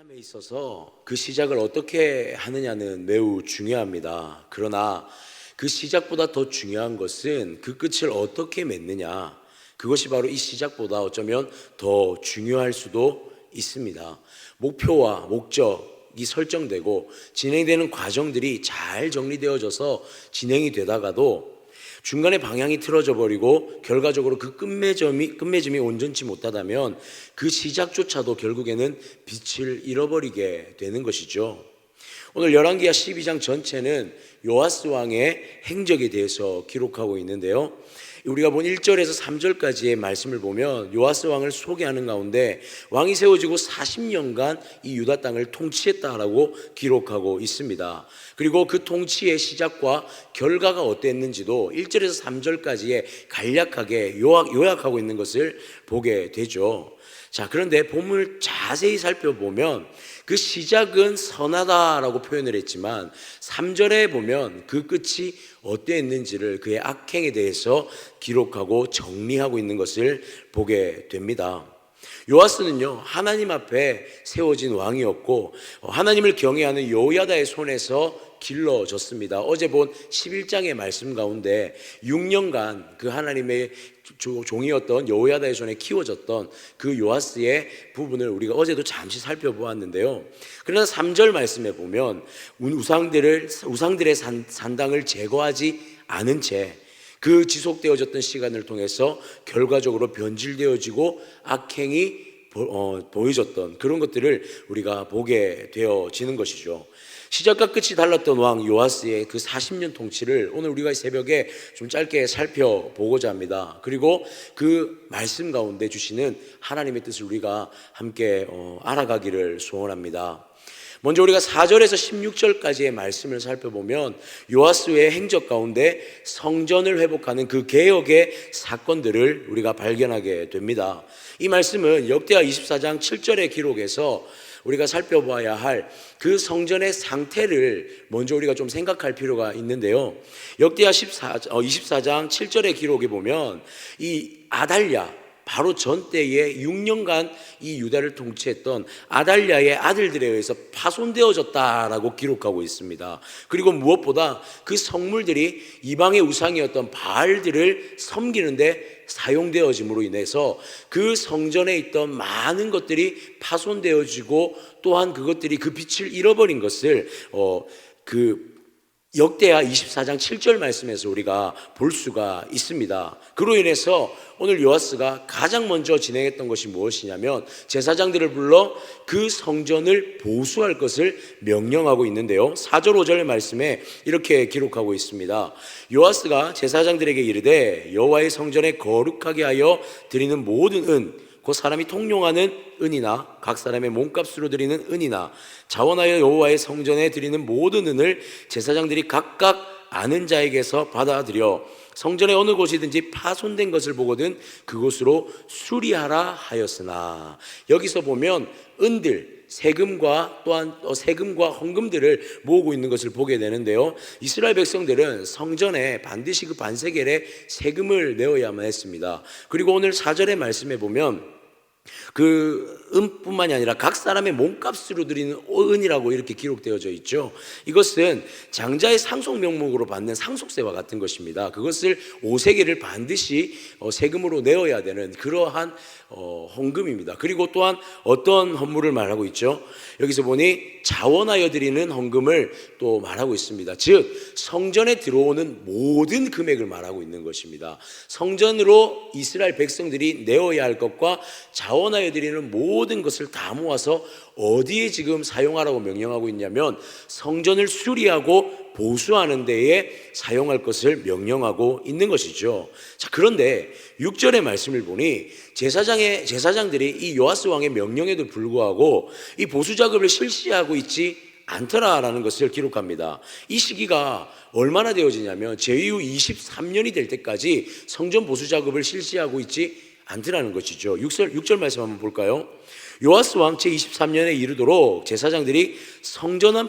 삶에 있어서 그 시작을 어떻게 하느냐는 매우 중요합니다. 그러나 그 시작보다 더 중요한 것은 그 끝을 어떻게 맺느냐, 그것이 바로 이 시작보다 어쩌면 더 중요할 수도 있습니다. 목표와 목적이 설정되고 진행되는 과정들이 잘 정리되어져서 진행이 되다가도 중간에 방향이 틀어져 버리고 결과적으로 그 끝맺음이 온전치 못하다면 그 시작조차도 결국에는 빛을 잃어버리게 되는 것이죠. 오늘 열왕기하 12장 전체는 요아스 왕의 행적에 대해서 기록하고 있는데요, 우리가 본 1절에서 3절까지의 말씀을 보면 요아스 왕을 소개하는 가운데 왕이 세워지고 40년간 이 유다 땅을 통치했다라고 기록하고 있습니다. 그리고 그 통치의 시작과 결과가 어땠는지도 1절에서 3절까지의 간략하게 요약하고 있는 것을 보게 되죠. 자, 그런데 본문을 자세히 살펴보면 그 시작은 선하다라고 표현을 했지만 3절에 보면 그 끝이 어땠는지를, 그의 악행에 대해서 기록하고 정리하고 있는 것을 보게 됩니다. 요아스는요, 하나님 앞에 세워진 왕이었고 하나님을 경외하는 여호야다의 손에서 길러졌습니다. 어제 본 11장의 말씀 가운데 6년간 그 하나님의 종이었던 여호야다의 손에 키워졌던 그 요아스의 부분을 우리가 어제도 잠시 살펴보았는데요, 그러나 3절 말씀에 보면 우상들의 산당을 제거하지 않은 채 그 지속되어졌던 시간을 통해서 결과적으로 변질되어지고 악행이 보여졌던 그런 것들을 우리가 보게 되어지는 것이죠. 시작과 끝이 달랐던 왕 요아스의 그 40년 통치를 오늘 우리가 새벽에 좀 짧게 살펴보고자 합니다. 그리고 그 말씀 가운데 주시는 하나님의 뜻을 우리가 함께 알아가기를 소원합니다. 먼저 우리가 4절에서 16절까지의 말씀을 살펴보면 요아스의 행적 가운데 성전을 회복하는 그 개혁의 사건들을 우리가 발견하게 됩니다. 이 말씀은 역대하 24장 7절의 기록에서 우리가 살펴봐야 할 그 성전의 상태를 먼저 우리가 좀 생각할 필요가 있는데요, 역대하 24장 7절의 기록에 보면 이 아달랴, 바로 전 때에 6년간 이 유다를 통치했던 아달랴의 아들들에 의해서 파손되어졌다라고 기록하고 있습니다. 그리고 무엇보다 그 성물들이 이방의 우상이었던 바알들을 섬기는데 사용되어짐으로 인해서 그 성전에 있던 많은 것들이 파손되어지고 또한 그것들이 그 빛을 잃어버린 것을 역대하 24장 7절 말씀에서 우리가 볼 수가 있습니다. 그로 인해서 오늘 요아스가 가장 먼저 진행했던 것이 무엇이냐면 제사장들을 불러 그 성전을 보수할 것을 명령하고 있는데요, 4절 5절 말씀에 이렇게 기록하고 있습니다. 요아스가 제사장들에게 이르되 여호와의 성전에 거룩하게 하여 드리는 모든 은, 그 사람이 통용하는 은이나 각 사람의 몸값으로 드리는 은이나 자원하여 여호와의 성전에 드리는 모든 은을 제사장들이 각각 아는 자에게서 받아들여 성전의 어느 곳이든지 파손된 것을 보거든 그곳으로 수리하라 하였으나, 여기서 보면 은들, 세금과 또한 세금과 헌금들을 모으고 있는 것을 보게 되는데요, 이스라엘 백성들은 성전에 반드시 그 반세겔의 세금을 내어야만 했습니다. 그리고 오늘 4절의 말씀에 보면 그 은뿐만이 아니라 각 사람의 몸값으로 드리는 은이라고 이렇게 기록되어져 있죠. 이것은 장자의 상속 명목으로 받는 상속세와 같은 것입니다. 그것을 5세겔을 반드시 세금으로 내어야 되는 그러한 헌금입니다. 그리고 또한 어떤 헌물을 말하고 있죠? 여기서 보니 자원하여 드리는 헌금을 또 말하고 있습니다. 즉 성전에 들어오는 모든 금액을 말하고 있는 것입니다. 성전으로 이스라엘 백성들이 내어야 할 것과 자원하여 드리는 모든 것을 다 모아서 어디에 지금 사용하라고 명령하고 있냐면 성전을 수리하고 보수하는 데에 사용할 것을 명령하고 있는 것이죠. 자, 그런데 6절의 말씀을 보니 제사장들이 이 요아스 왕의 명령에도 불구하고 이 보수 작업을 실시하고 있지 않더라라는 것을 기록합니다. 이 시기가 얼마나 되어지냐면 제위 후 23년이 될 때까지 성전 보수 작업을 실시하고 있지 않더라는 것이죠. 6절 말씀 한번 볼까요? 요아스 왕 제23년에 이르도록 제사장들이 성전을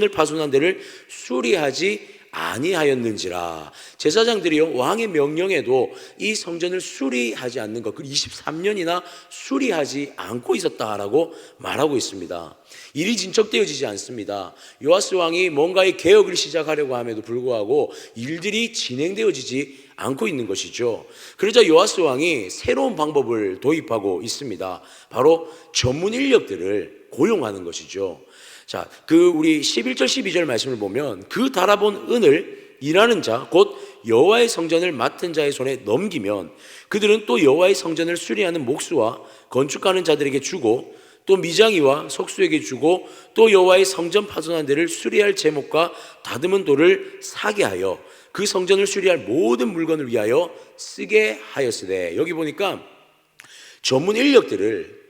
파손한 데를 수리하지 아니하였는지라. 제사장들이요 왕의 명령에도 이 성전을 수리하지 않는 것, 그 23년이나 수리하지 않고 있었다라고 말하고 있습니다. 일이 진척되어지지 않습니다. 요아스 왕이 뭔가의 개혁을 시작하려고 함에도 불구하고 일들이 진행되어지지 않고 있는 것이죠. 그러자 요아스 왕이 새로운 방법을 도입하고 있습니다. 바로 전문 인력들을 고용하는 것이죠. 자, 우리 11절 12절 말씀을 보면 그 달아본 은을 일하는 자 곧 여호와의 성전을 맡은 자의 손에 넘기면 그들은 또 여호와의 성전을 수리하는 목수와 건축하는 자들에게 주고 또 미장이와 석수에게 주고 또 여호와의 성전 파손한 데를 수리할 제목과 다듬은 돌을 사게 하여 그 성전을 수리할 모든 물건을 위하여 쓰게 하였으되. 여기 보니까 전문 인력들을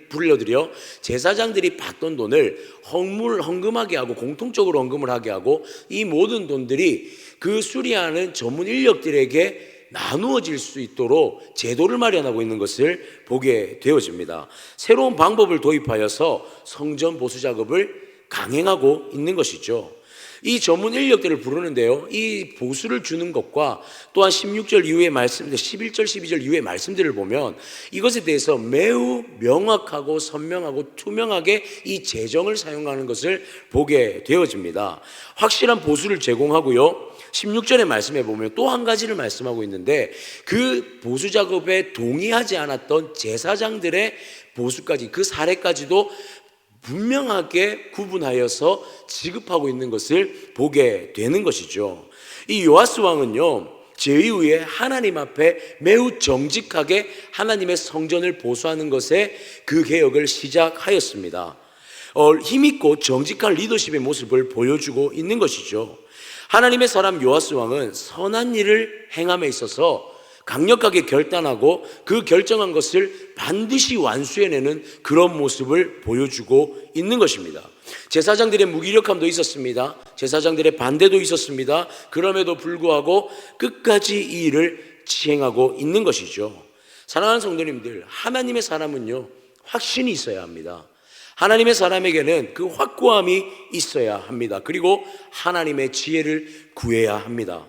불러들여 제사장들이 받던 돈을 헌금하게 하고 공통적으로 헌금을 하게 하고 이 모든 돈들이 그 수리하는 전문 인력들에게 나누어질 수 있도록 제도를 마련하고 있는 것을 보게 되어집니다. 새로운 방법을 도입하여서 성전 보수 작업을 강행하고 있는 것이죠. 이 전문 인력들을 부르는데요, 이 보수를 주는 것과 또한 16절 이후의 말씀, 11절 12절 이후의 말씀들을 보면 이것에 대해서 매우 명확하고 선명하고 투명하게 이 재정을 사용하는 것을 보게 되어집니다. 확실한 보수를 제공하고요, 16절의 말씀에 보면 또 한 가지를 말씀하고 있는데 그 보수 작업에 동의하지 않았던 제사장들의 보수까지, 그 사례까지도 분명하게 구분하여서 지급하고 있는 것을 보게 되는 것이죠. 이 요아스 왕은요, 제위 후에 하나님 앞에 매우 정직하게 하나님의 성전을 보수하는 것에 그 개혁을 시작하였습니다. 힘있고 정직한 리더십의 모습을 보여주고 있는 것이죠. 하나님의 사람 요아스 왕은 선한 일을 행함에 있어서 강력하게 결단하고 그 결정한 것을 반드시 완수해내는 그런 모습을 보여주고 있는 것입니다. 제사장들의 무기력함도 있었습니다. 제사장들의 반대도 있었습니다. 그럼에도 불구하고 끝까지 이 일을 시행하고 있는 것이죠. 사랑하는 성도님들, 하나님의 사람은요, 확신이 있어야 합니다. 하나님의 사람에게는 그 확고함이 있어야 합니다. 그리고 하나님의 지혜를 구해야 합니다.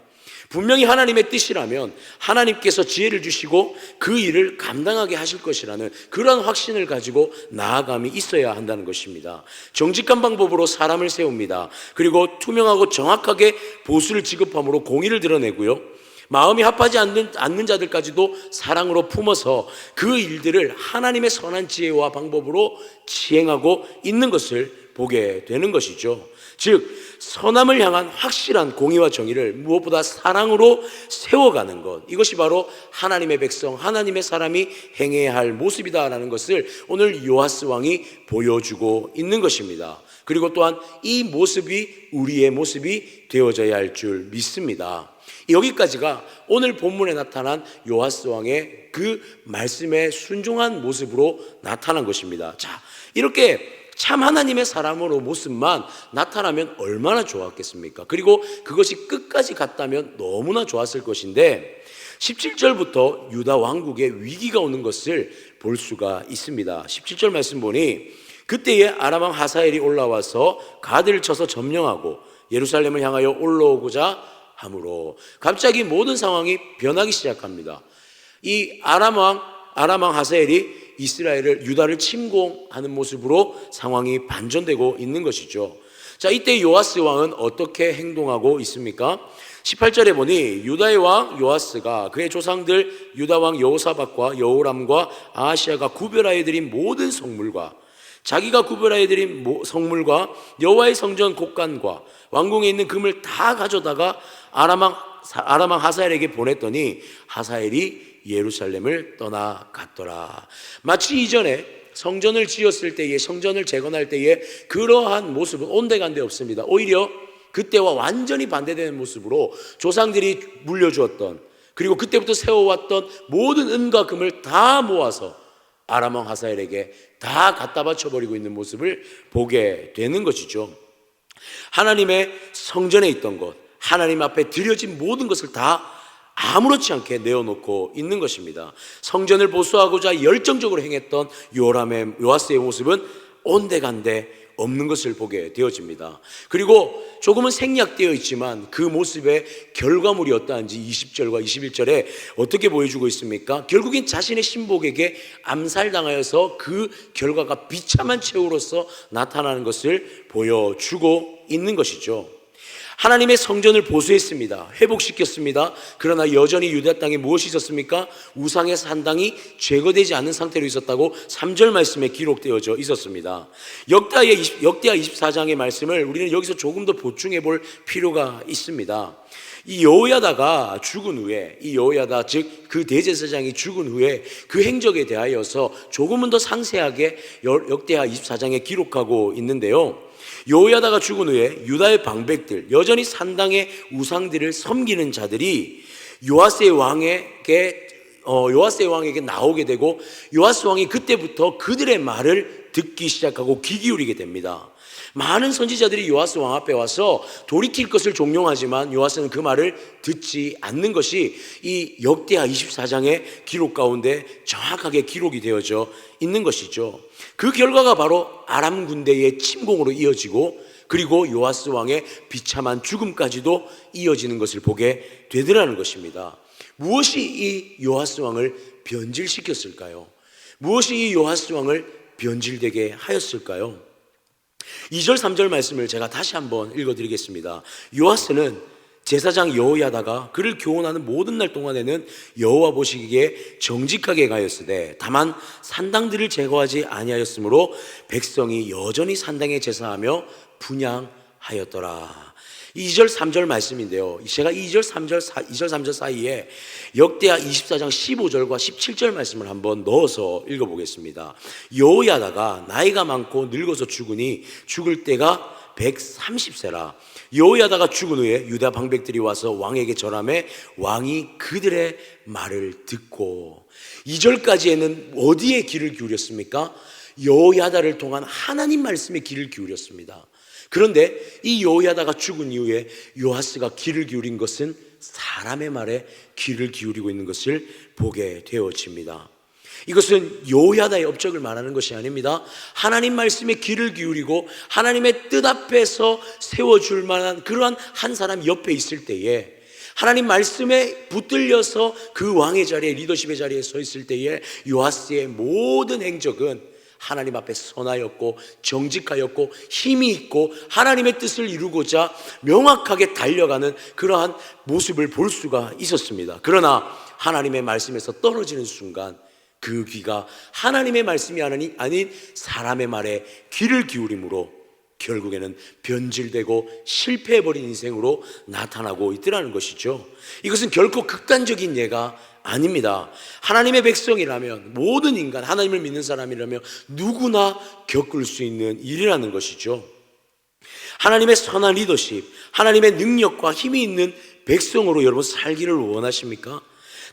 분명히 하나님의 뜻이라면 하나님께서 지혜를 주시고 그 일을 감당하게 하실 것이라는 그런 확신을 가지고 나아감이 있어야 한다는 것입니다. 정직한 방법으로 사람을 세웁니다. 그리고 투명하고 정확하게 보수를 지급함으로 공의를 드러내고요, 마음이 합하지 않는 자들까지도 사랑으로 품어서 그 일들을 하나님의 선한 지혜와 방법으로 시행하고 있는 것을 보게 되는 것이죠. 즉 선함을 향한 확실한 공의와 정의를 무엇보다 사랑으로 세워가는 것, 이것이 바로 하나님의 백성, 하나님의 사람이 행해야 할 모습이다라는 것을 오늘 요아스 왕이 보여주고 있는 것입니다. 그리고 또한 이 모습이 우리의 모습이 되어져야 할 줄 믿습니다. 여기까지가 오늘 본문에 나타난 요아스 왕의 그 말씀에 순종한 모습으로 나타난 것입니다. 자, 이렇게 참 하나님의 사람으로 모습만 나타나면 얼마나 좋았겠습니까? 그리고 그것이 끝까지 갔다면 너무나 좋았을 것인데 17절부터 유다 왕국의 위기가 오는 것을 볼 수가 있습니다. 17절 말씀 보니 그때에 아람 왕 하사엘이 올라와서 가드를 쳐서 점령하고 예루살렘을 향하여 올라오고자 하므로 갑자기 모든 상황이 변하기 시작합니다. 이 아람 왕 하사엘이 유다를 침공하는 모습으로 상황이 반전되고 있는 것이죠. 자, 이때 요아스 왕은 어떻게 행동하고 있습니까? 18절에 보니 유다의 왕 요아스가 그의 조상들 유다 왕 여호사밧과 여호람과 아하시아가 구별하여 드린 모든 성물과 자기가 구별하여 드린 성물과 여호와의 성전 곡간과 왕궁에 있는 금을 다 가져다가 아람 왕 하사엘에게 보냈더니 하사엘이 예루살렘을 떠나갔더라. 마치 이전에 성전을 지었을 때에, 성전을 재건할 때에 그러한 모습은 온데간데 없습니다. 오히려 그때와 완전히 반대되는 모습으로 조상들이 물려주었던, 그리고 그때부터 세워왔던 모든 은과 금을 다 모아서 아람 왕 하사엘에게 다 갖다 바쳐버리고 있는 모습을 보게 되는 것이죠. 하나님의 성전에 있던 것, 하나님 앞에 드려진 모든 것을 다 아무렇지 않게 내어놓고 있는 것입니다. 성전을 보수하고자 열정적으로 행했던 요아스의 모습은 온데간데 없는 것을 보게 되어집니다. 그리고 조금은 생략되어 있지만 그 모습의 결과물이 어떠한지 20절과 21절에 어떻게 보여주고 있습니까? 결국엔 자신의 신복에게 암살당하여서 그 결과가 비참한 최후로서 나타나는 것을 보여주고 있는 것이죠. 하나님의 성전을 보수했습니다. 회복시켰습니다. 그러나 여전히 유다 땅에 무엇이 있었습니까? 우상의 산당이 제거되지 않은 상태로 있었다고 3절 말씀에 기록되어져 있었습니다. 역대하 24장의 말씀을 우리는 여기서 조금 더 보충해 볼 필요가 있습니다. 이 여호야다가 죽은 후에, 이 여호야다 즉 그 대제사장이 죽은 후에 그 행적에 대하여서 조금은 더 상세하게 역대하 24장에 기록하고 있는데요. 여호야다가 죽은 후에 유다의 방백들, 여전히 산당의 우상들을 섬기는 자들이 요아스의 왕에게 나오게 되고, 요아스 왕이 그때부터 그들의 말을 듣기 시작하고 귀 기울이게 됩니다. 많은 선지자들이 요아스 왕 앞에 와서 돌이킬 것을 종용하지만 요아스는 그 말을 듣지 않는 것이 이 역대하 24장의 기록 가운데 정확하게 기록이 되어져 있는 것이죠. 그 결과가 바로 아람 군대의 침공으로 이어지고, 그리고 요아스 왕의 비참한 죽음까지도 이어지는 것을 보게 되더라는 것입니다. 무엇이 이 요아스 왕을 변질시켰을까요? 무엇이 이 요아스 왕을 변질되게 하였을까요? 2절 3절 말씀을 제가 다시 한번 읽어드리겠습니다. 요아스는 제사장 여호야다가 그를 교훈하는 모든 날 동안에는 여호와 보시기에 정직하게 가였으되 다만 산당들을 제거하지 아니하였으므로 백성이 여전히 산당에 제사하며 분향하였더라. 2절 3절 말씀인데요, 제가 2절 3절 사이에 역대하 24장 15절과 17절 말씀을 한번 넣어서 읽어보겠습니다. 여호야다가 나이가 많고 늙어서 죽으니 죽을 때가 130세라. 여호야다가 죽은 후에 유다 방백들이 와서 왕에게 절하매 왕이 그들의 말을 듣고. 2절까지에는 어디에 귀를 기울였습니까? 여호야다를 통한 하나님 말씀에 귀를 기울였습니다. 그런데 이 여호야다가 죽은 이후에 요아스가 귀를 기울인 것은 사람의 말에 귀를 기울이고 있는 것을 보게 되어집니다. 이것은 여호야다의 업적을 말하는 것이 아닙니다. 하나님 말씀에 귀를 기울이고 하나님의 뜻 앞에서 세워줄 만한 그러한 한 사람 옆에 있을 때에, 하나님 말씀에 붙들려서 그 왕의 자리에, 리더십의 자리에 서 있을 때에 요아스의 모든 행적은 하나님 앞에 선하였고 정직하였고 힘이 있고 하나님의 뜻을 이루고자 명확하게 달려가는 그러한 모습을 볼 수가 있었습니다. 그러나 하나님의 말씀에서 떨어지는 순간 그 귀가 하나님의 말씀이 아닌 사람의 말에 귀를 기울임으로 결국에는 변질되고 실패해버린 인생으로 나타나고 있더라는 것이죠. 이것은 결코 극단적인 예가 아닙니다. 하나님의 백성이라면, 모든 인간, 하나님을 믿는 사람이라면 누구나 겪을 수 있는 일이라는 것이죠. 하나님의 선한 리더십, 하나님의 능력과 힘이 있는 백성으로 여러분 살기를 원하십니까?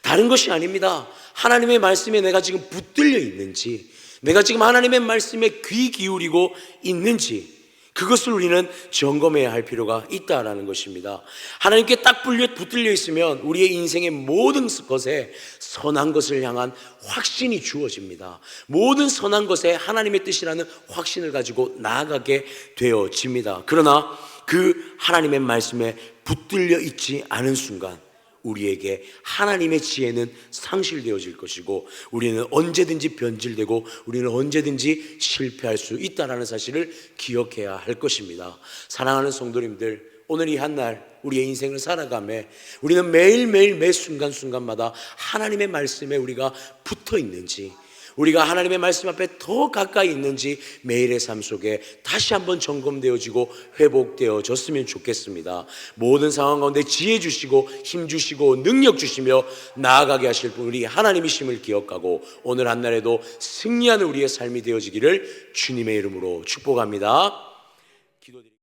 다른 것이 아닙니다. 하나님의 말씀에 내가 지금 붙들려 있는지, 내가 지금 하나님의 말씀에 귀 기울이고 있는지, 그것을 우리는 점검해야 할 필요가 있다라는 것입니다. 하나님께 딱 붙들려 있으면 우리의 인생의 모든 것에 선한 것을 향한 확신이 주어집니다. 모든 선한 것에 하나님의 뜻이라는 확신을 가지고 나아가게 되어집니다. 그러나 그 하나님의 말씀에 붙들려 있지 않은 순간 우리에게 하나님의 지혜는 상실되어질 것이고 우리는 언제든지 변질되고 우리는 언제든지 실패할 수 있다는 사실을 기억해야 할 것입니다. 사랑하는 성도님들, 오늘 이 한날 우리의 인생을 살아가며 우리는 매일매일 매 순간순간마다 하나님의 말씀에 우리가 붙어 있는지, 우리가 하나님의 말씀 앞에 더 가까이 있는지 매일의 삶 속에 다시 한번 점검되어지고 회복되어졌으면 좋겠습니다. 모든 상황 가운데 지혜 주시고 힘 주시고 능력 주시며 나아가게 하실 분 우리 하나님이심을 기억하고 오늘 한날에도 승리하는 우리의 삶이 되어지기를 주님의 이름으로 축복합니다.